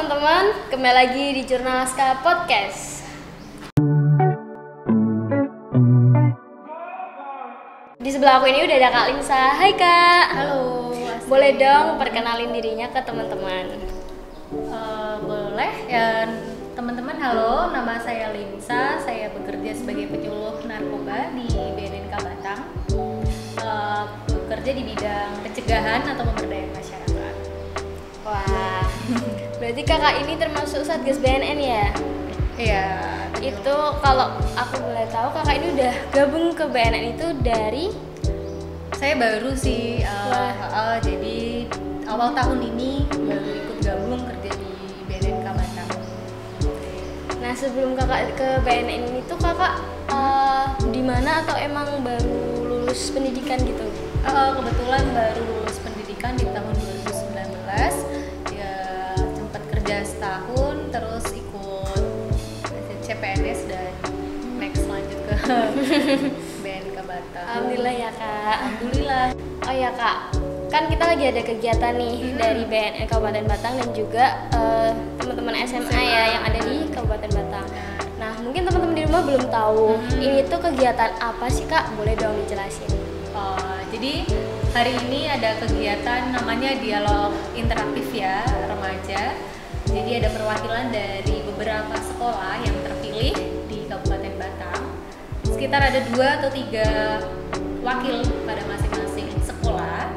teman-teman, kembali lagi di Jurnal Aska Podcast. Di sebelah aku ini udah ada Kak Linsa. Hai Kak. Halo. Boleh dong perkenalin dirinya ke teman-teman? Boleh ya, teman-teman. Halo, nama saya Linsa. Saya bekerja sebagai penyuluh narkoba di BNNK Batang. Bekerja di bidang pencegahan atau pemberdayaan masyarakat. Wah, berarti kakak ini termasuk Satgas BNN ya? Iya. Itu kalau aku boleh tahu kakak ini udah gabung ke BNN itu dari? Saya baru sih, jadi awal tahun ini baru ikut gabung kerja di BNNK Batang. Nah, sebelum kakak ke BNN ini tuh kakak di mana atau emang baru lulus pendidikan gitu? Kebetulan baru lulus pendidikan di tahun 2019. Ya, sempat kerja setahun, terus ikut CPNS dan next lanjut ke BNNK Batang. Alhamdulillah ya Kak. Alhamdulillah. Oh ya Kak, kan kita lagi ada kegiatan nih dari BNN Kabupaten Batang dan juga teman-teman SMA ya yang ada di Kabupaten Batang. Nah, mungkin teman-teman di rumah belum tahu ini tuh kegiatan apa sih Kak? Boleh dong dijelasin. Jadi hari ini ada kegiatan namanya dialog interaktif ya remaja. Jadi ada perwakilan dari beberapa sekolah yang terpilih di Kabupaten Batang. Sekitar ada 2 atau 3 wakil pada masing-masing sekolah.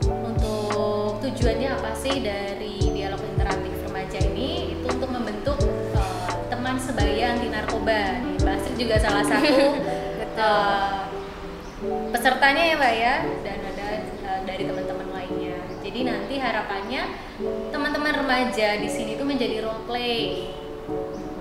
Untuk tujuannya apa sih dari dialog interaktif remaja ini? Itu untuk membentuk teman sebaya anti narkoba. Nih, Mbak Astrid juga salah satu pesertanya ya Mbak ya, dan ada dari teman-teman lainnya. Jadi nanti harapannya teman-teman remaja di sini tuh menjadi role play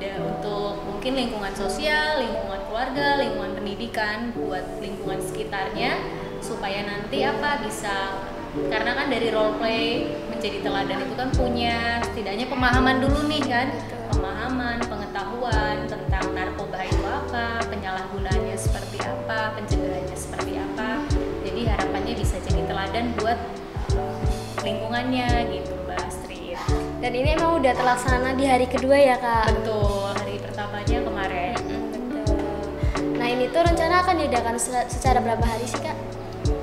untuk mungkin lingkungan sosial, lingkungan keluarga, lingkungan pendidikan, buat lingkungan sekitarnya supaya nanti bisa, karena kan dari role play menjadi teladan itu kan punya setidaknya pemahaman dulu nih kan, pemahaman, pengetahuan tentang narkoba itu apa, penyalahgunaannya seperti apa, pencegahannya seperti apa. Jadi harapannya bisa jadi teladan buat lingkungannya gitu Mbak Astrid. Dan ini emang udah terlaksana di hari kedua ya Kak? Betul, hari pertamanya kemarin. Betul. Nah, ini tuh rencana akan diadakan secara berapa hari sih Kak?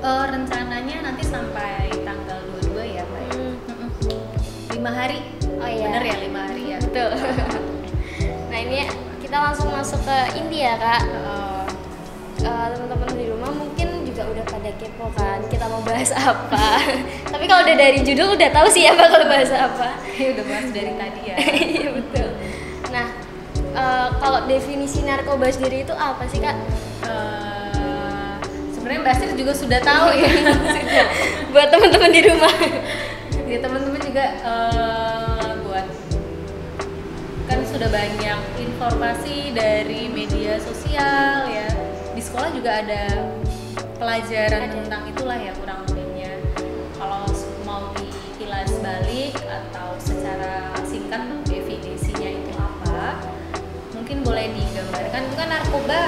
Rencananya nanti sampai tanggal 22 ya Mbak. 5 hari. Oh iya. Bener ya, 5 hari ya. Betul. Nah, ini kita langsung masuk ke inti ya Kak. Teman-teman di rumah mungkin juga udah pada kepo kan kita mau bahas apa. Tapi kalau udah dari judul udah tahu sih ya bakal bahas apa. Udah bahas dari tadi ya. Iya betul. Nah, kalau definisi narkoba sendiri itu apa sih Kak? Sebenarnya Mbak Astrid juga sudah tahu ya. Buat teman-teman di rumah. Ya teman-teman juga buat, kan sudah banyak informasi dari media sosial ya. Di sekolah juga ada pelajaran tentang itulah ya kurang lebihnya. Kalau mau dikilas balik atau secara singkat definisinya itu apa, mungkin boleh digambarkan. Itu kan narkoba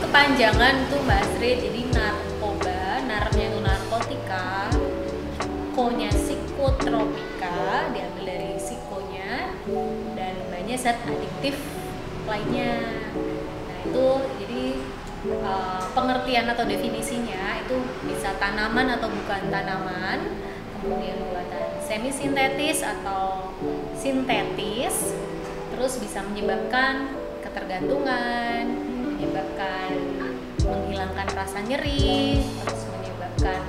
kepanjangan tuh Mbak Astrid. Jadi narkoba, narnya itu narkotika, konya psikotropika, diambil dari psikonya, dan banyak zat adiktif lainnya. Nah itu jadi pengertian atau definisinya itu bisa tanaman atau bukan tanaman, kemudian buatan semi sintetis atau sintetis, terus bisa menyebabkan ketergantungan, menyebabkan menghilangkan rasa nyeri, terus menyebabkan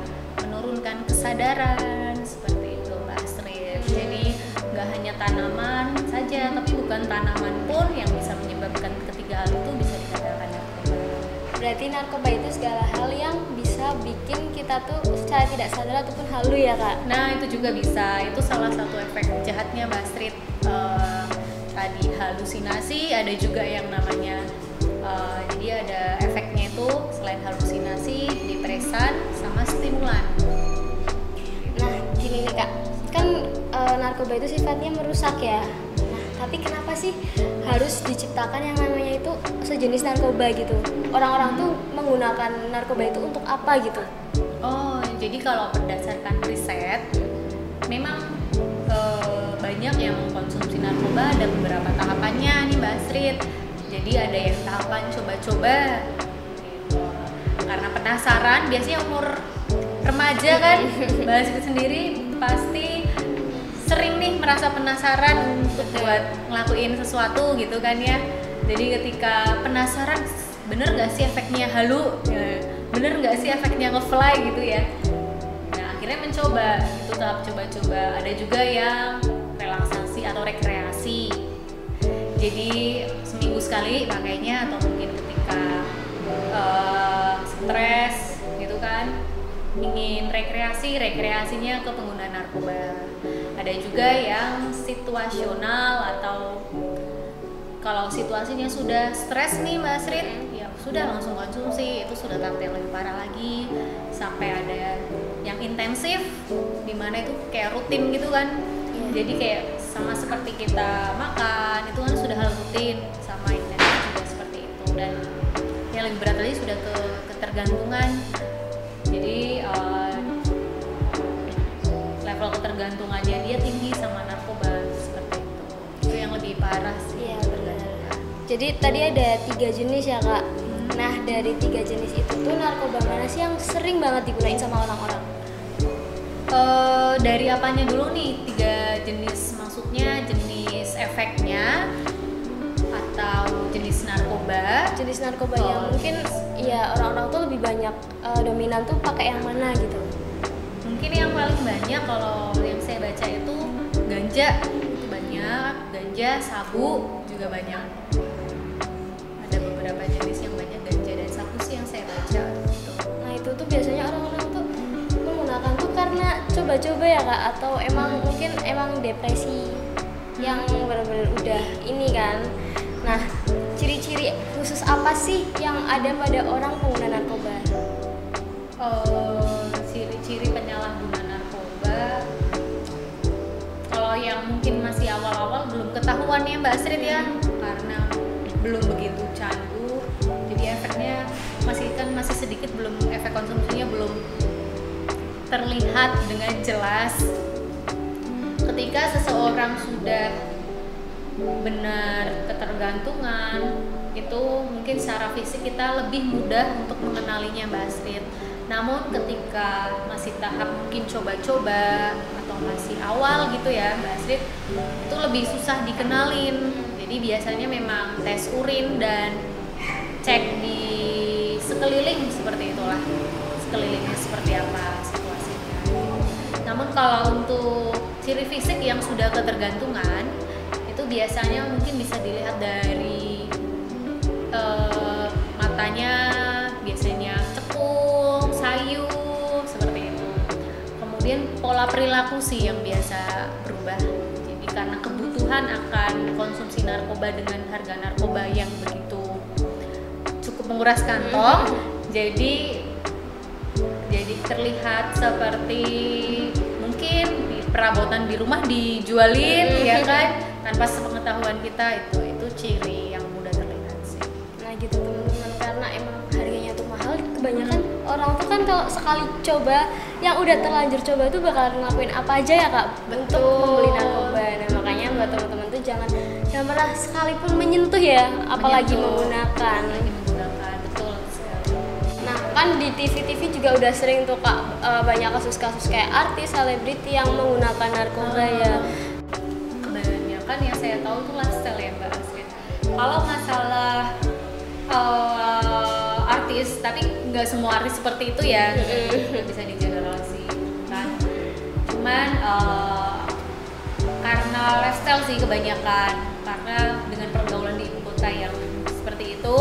menurunkan kesadaran, seperti itu Mbak Astrid. Jadi nggak hanya tanaman saja, tapi bukan tanaman pun yang bisa menyebabkan ketiga hal itu bisa dikatakan narkoba. Berarti narkoba itu segala hal yang bisa bikin kita tuh secara tidak sadar ataupun halu ya Kak? Nah itu juga bisa, itu salah satu efek jahatnya Mbak Astrid. Tadi halusinasi, ada juga yang namanya jadi ada efeknya itu selain halusinasi, depresan, sama stimulan. Nah gini nih Kak, kan narkoba itu sifatnya merusak ya. Nah tapi kenapa sih harus diciptakan yang namanya itu sejenis narkoba gitu? Orang-orang tuh menggunakan narkoba itu untuk apa gitu? Oh, jadi kalau berdasarkan riset, memang banyak yang mengkonsumsi narkoba ada beberapa tahapannya nih Mbak Astrid. Jadi ada yang tahapan coba-coba gitu. Karena penasaran, biasanya umur remaja kan Mbak Astrid sendiri pasti sering nih merasa penasaran untuk buat ngelakuin sesuatu gitu kan ya. Jadi ketika penasaran, bener nggak sih efeknya halu, ya, bener nggak sih efeknya nge-fly gitu ya. Nah akhirnya mencoba, itu tahap coba-coba. Ada juga yang relaksasi atau rekreasi. Jadi seminggu sekali pakainya, atau mungkin ketika stres gitu kan, ingin rekreasinya ke penggunaan narkoba. Ada juga yang situasional, atau kalau situasinya sudah stres nih Mbak Astrid, ya sudah langsung konsumsi, itu sudah tahap yang lebih parah lagi. Sampai ada yang intensif, dimana itu kayak rutin gitu kan. Jadi kayak sama seperti kita makan, itu kan sudah hal rutin, sama intensif juga seperti itu. Dan yang lebih berat lagi sudah ke ketergantungan. Jadi level ketergantungannya dia tinggi sama narkoba, seperti itu. Itu yang lebih parah sih. Iya benar. Jadi tadi ada 3 jenis ya Kak. Nah dari 3 jenis itu tuh narkoba mana sih yang sering banget digunain sama orang-orang? Dari apanya dulu nih? 3 jenis, maksudnya jenis efeknya atau jenis narkoba? Jenis narkoba yang mungkin ya orang-orang tuh lebih banyak dominan tuh pakai yang mana gitu? Mungkin yang paling banyak kalau yang saya baca itu ganja, itu banyak, ganja, sabu juga banyak. Ada beberapa jenis yang banyak ganja dan sabu sih yang saya baca gitu. Nah itu tuh biasanya orang-orang tuh menggunakan tuh karena coba-coba ya Kak, atau emang mungkin emang depresi yang benar-benar udah ini kan. Nah ciri-ciri khusus apa sih yang ada pada orang pengguna narkoba? Ciri-ciri penyalahguna narkoba, kalau yang mungkin masih awal-awal belum ketahuan ya Mbak Astrid ya, karena belum begitu candu, jadi efeknya masih sedikit, belum, efek konsumsinya belum terlihat dengan jelas. Ketika seseorang sudah benar ketergantungan, itu mungkin secara fisik kita lebih mudah untuk mengenalinya Mbak Astrid. Namun ketika masih tahap mungkin coba-coba atau masih awal gitu ya Mbak Astrid, itu lebih susah dikenalin. Jadi biasanya memang tes urin dan cek di sekeliling, seperti itulah, sekelilingnya seperti apa situasinya. Namun kalau untuk ciri fisik yang sudah ketergantungan, itu biasanya mungkin bisa dilihat dari matanya, biasanya cekung, sayu, seperti itu. Kemudian pola perilaku sih yang biasa berubah. Jadi karena kebutuhan akan konsumsi narkoba dengan harga narkoba yang begitu cukup menguras kantong, jadi terlihat seperti mungkin perabotan di rumah dijualin ya kan, tanpa sepengetahuan kita. Itu ciri yang mudah terlihat sih. Nah gitu teman-teman, karena emang harganya tuh mahal, kebanyakan orang tuh kan kalau sekali coba, yang udah terlanjur coba tuh bakal ngelakuin apa aja ya Kak untuk membeli narkoba. Nah makanya buat teman-teman tuh jangan pernah sekalipun menyentuh ya, apalagi menggunakan. Betul sekali. Nah kan di TV-TV juga udah sering tuh Kak, banyak kasus-kasus kayak artis, selebriti yang menggunakan narkoba ya. Kebanyakan yang saya tahu tuh lifestyle ya Mbak Astrid. Kalau masalah artis, tapi nggak semua artis seperti itu ya, nggak bisa digeneralisasikan. Cuman karena lifestyle sih kebanyakan, karena dengan pergaulan di ibu kota yang seperti itu,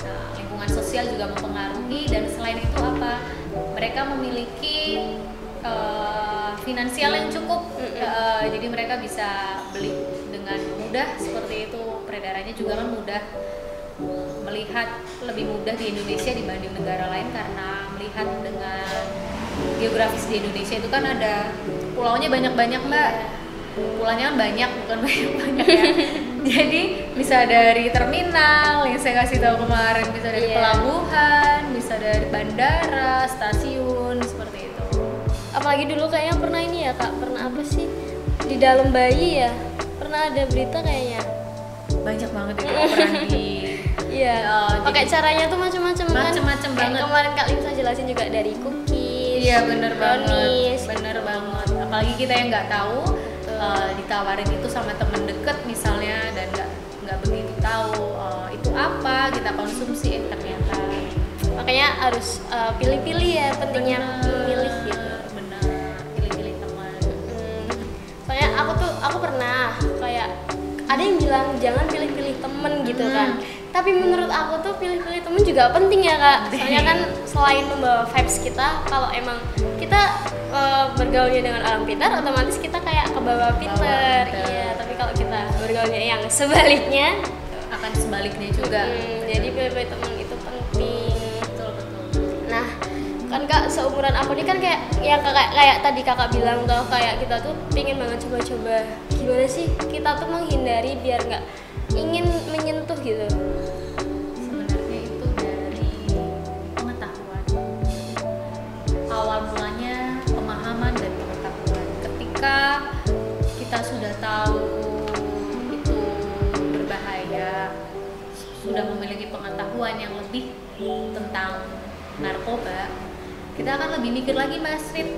nah, lingkungan sosial juga mempengaruhi. Dan selain itu apa, mereka memiliki finansial yang cukup, jadi mereka bisa beli dengan mudah seperti itu. Peredarannya juga kan mudah, melihat lebih mudah di Indonesia dibanding negara lain, karena melihat dengan geografis di Indonesia itu kan ada pulaunya banyak-banyak Mbak. Pulaunya kan banyak, bukan banyak-banyak ya. Jadi bisa dari terminal yang saya kasih tahu kemarin, bisa dari pelabuhan, bisa dari bandara, stasiun, seperti itu. Apalagi dulu kayaknya pernah ini ya Kak, pernah apa sih, di dalam bayi ya, pernah ada berita kayaknya. Banyak banget itu operan di Iya. Pakai caranya tuh macam-macam kan. Macem-macem banget. Kemarin Kak Limsa jelasin juga dari cookies. Iya bener banget. brownies, Bener banget. Apalagi kita yang nggak tahu, ditawarin itu sama temen deket misalnya dan nggak begitu tahu itu apa kita konsumsi ternyata. Makanya harus pilih-pilih ya, pentingnya memilih gitu. Bener, pilih-pilih teman. Soalnya aku pernah kayak ada yang bilang jangan pilih-pilih temen gitu kan. Tapi menurut aku tuh pilih-pilih temen juga penting ya Kak. Soalnya kan selain membawa vibes kita, kalau emang kita bergaulnya dengan orang pintar, otomatis kita kayak kebawa pintar. Iya, tapi kalau kita bergaulnya yang sebaliknya, Akan sebaliknya juga. jadi pilih-pilih temen itu penting. Betul. Nah, kan Kak seumuran aku nih kan kayak tadi Kakak bilang tuh, kayak kita tuh pingin banget coba-coba. Gimana sih kita tuh menghindari biar nggak ingin menyentuh gitu. Sebenarnya itu dari pengetahuan. Awal mulanya pemahaman dan pengetahuan. Ketika kita sudah tahu itu berbahaya, sudah memiliki pengetahuan yang lebih tentang narkoba, kita akan lebih mikir lagi Mas Rit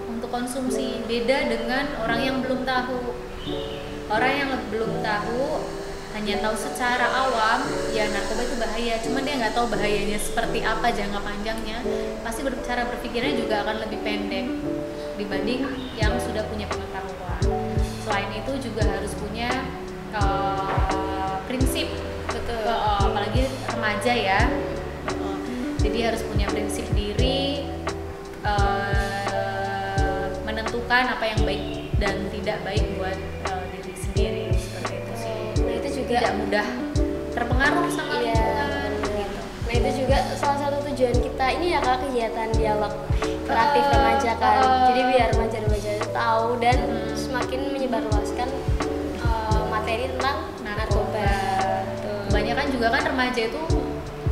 untuk konsumsi. Beda dengan orang yang belum tahu. Orang yang belum tahu hanya tahu secara awam ya narkoba itu bahaya, cuman dia nggak tahu bahayanya seperti apa jangka panjangnya, pasti cara berpikirnya juga akan lebih pendek dibanding yang sudah punya pengetahuan. Selain itu juga harus punya prinsip. Betul. Apalagi remaja ya, jadi harus punya prinsip diri, menentukan apa yang baik dan tidak baik buat diri sendiri, seperti itu sih. Nah itu juga Tidak mudah terpengaruh sama lingkungan gitu. Nah itu juga salah satu tujuan kita ini ya Kak, kegiatan dialog kreatif remaja kan. Jadi biar remaja-remaja itu tahu dan semakin menyebarluaskan materi tentang narkoba. Kebanyakan juga kan remaja itu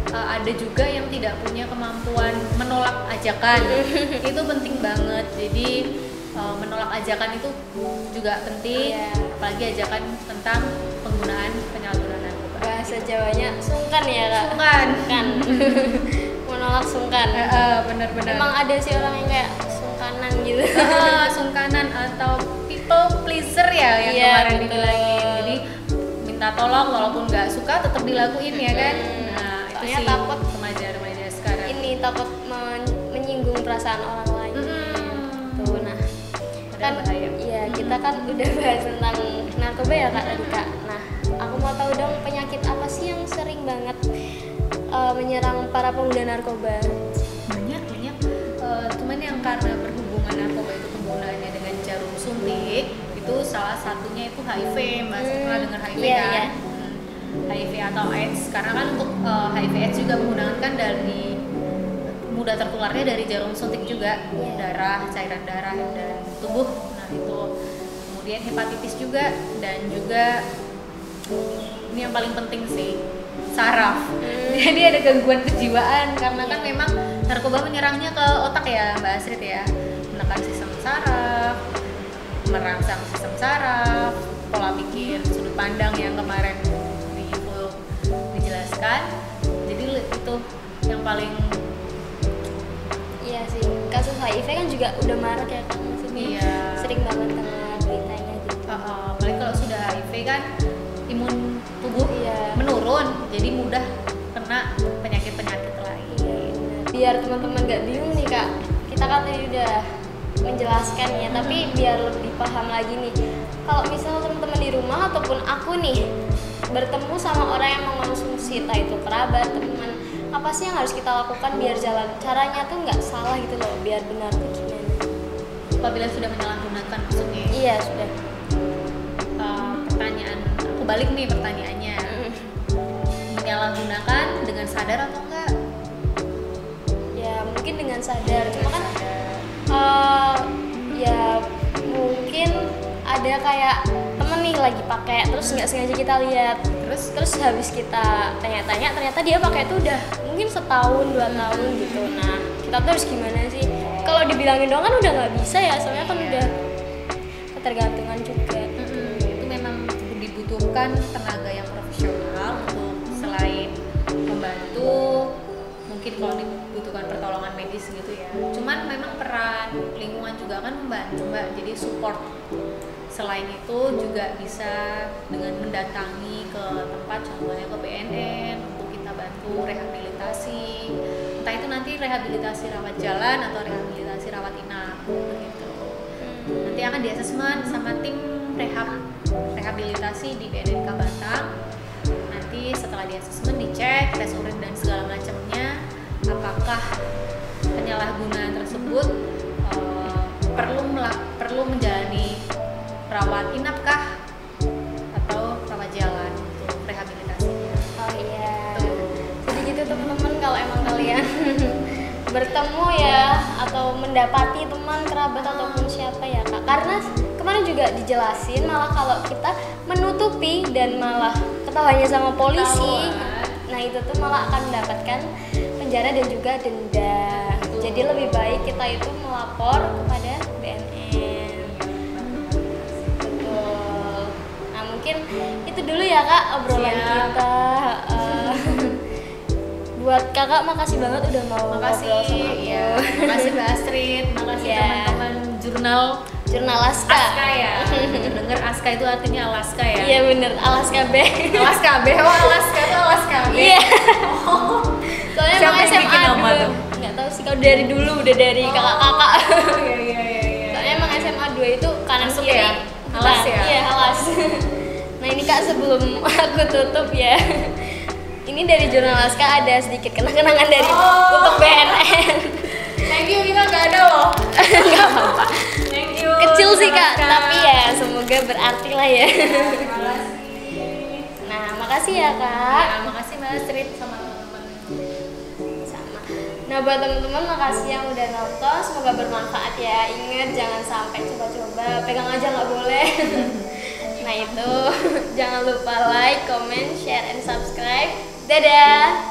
ada juga yang tidak punya kemampuan menolak ajakan. Itu penting banget. Jadi menolak ajakan itu juga penting, apalagi ajakan tentang penggunaan penyalahgunaan narkoba. Bahasa Jawanya sungkan ya Kak. Sungkan. Menolak sungkan. Benar-benar. Emang ada sih orang yang kayak sungkanan gitu. Sungkanan atau people pleaser ya yang kemarin betul. dibilangin. Jadi minta tolong walaupun nggak suka tetap dilakuin ya kan. Nah itu Soalnya sih takut remaja-remaja sekarang. ini takut menyinggung perasaan orang lain. Tuh, nah kan bahaya. iya kita kan udah bahas tentang narkoba ya Kak tadi Kak. Nah aku mau tahu dong, penyakit apa sih yang sering banget menyerang para pengguna narkoba? Banyak. Cuman yang karena berhubungan narkoba itu penggunaannya dengan jarum suntik, itu salah satunya itu HIV. Mbak pernah dengar HIV Iya, kan? iya. HIV atau AIDS, karena kan untuk HIV AIDS juga menggunakan dari mudah tertularnya dari jarum suntik juga, darah, cairan darah dan tubuh. Nah itu kemudian hepatitis juga, dan juga ini yang paling penting sih, saraf. Jadi ada gangguan kejiwaan karena kan memang narkoba menyerangnya ke otak ya Mbak Asrit ya, menekan sistem saraf, merangsang sistem saraf, pola pikir, sudut pandang yang kemarin dijelaskan. Jadi itu yang paling. Iya sih, kasus HIV kan juga udah marak ya Kak, maksudnya Iya. sering banget dengar beritanya gitu. Apalagi kalau sudah HIV kan imun tubuh Iya. menurun, jadi mudah kena penyakit-penyakit lain. Biar teman-teman gak bingung nih Kak, kita kan tadi udah menjelaskan ya, tapi biar lebih paham lagi nih, kalau misalnya teman-teman di rumah ataupun aku nih bertemu sama orang yang mengonsumsi, entah itu kerabat, teman, apa sih yang harus kita lakukan biar jalan caranya tuh nggak salah gitu loh, biar benar tuh gimana? Apabila sudah menyalahgunakan maksudnya. Iya sudah. Pertanyaan, aku balik nih pertanyaannya. Menyalahgunakan dengan sadar atau enggak? Ya mungkin dengan sadar, cuma kan ya mungkin ada kayak temen nih lagi pakai terus nggak sengaja kita lihat, terus habis kita tanya-tanya ternyata dia pakai itu udah mungkin setahun 2 tahun gitu. Nah kita tuh harus gimana sih? Kalau dibilangin doang kan udah nggak bisa ya, soalnya kan udah ketergantungan juga. Itu memang membutuhkan tenaga yang profesional untuk selain membantu, mungkin kalau dibutuhkan pertolongan medis gitu ya. Cuman memang peran lingkungan juga kan membantu Mbak, jadi support. Selain itu juga bisa dengan mendatangi ke tempat, contohnya ke BNN untuk kita bantu rehabilitasi, entah itu nanti rehabilitasi rawat jalan atau rehabilitasi rawat inap begitu. Nanti akan di asesmen sama tim rehabilitasi di BNN Batam. Nanti setelah di asesmen dicek tes urin dan segala macamnya, apakah penyalahgunaan tersebut perlu menjalani rawat inap kah atau rawat jalan untuk rehabilitasinya. Oh iya. Jadi gitu teman-teman, kalau emang kalian bertemu ya atau mendapati teman kerabat ataupun siapa ya Kak, karena kemarin juga dijelasin malah kalau kita menutupi dan malah ketahuannya sama polisi, nah itu tuh malah akan mendapatkan penjara dan juga denda. Jadi lebih baik kita itu melapor kepada BNN. Betul. Nah mungkin itu dulu ya Kak obrolan kita. Buat kakak makasih banget udah mau ngobrol sama aku. Ya, makasih Mbak Astrid, makasih teman-teman jurnal Aska ya. Dengar Aska itu artinya Alaska ya. Iya bener, Alaska B. Alaska B, oh Alaska itu Alaska B. Iya. Soalnya siapa emang yang SMA bikin nama dulu. tuh? Nggak tahu sih, kalau dari dulu udah dari kakak-kakak. Iya. Soalnya emang SMA 2 itu kanan Masuk kiri. ya? Alas ya? Iya alas. Nah ini Kak sebelum aku tutup ya. Ini dari jurnal Aska ada sedikit kenang-kenangan dari untuk BNN. Thank you, kita nggak ada loh. Nggak apa-apa. Thank you. Kecil sih Kak, Aska. tapi ya semoga berarti lah ya. Terima kasih. Nah makasih ya Kak. Ya, makasih Mbak Astrid sama teman-teman. Sama. Nah buat teman-teman makasih yang udah nonton, semoga bermanfaat ya. Ingat jangan sampai coba-coba, pegang aja nggak boleh. Nah itu jangan lupa like, comment, share, and subscribe. Dadah.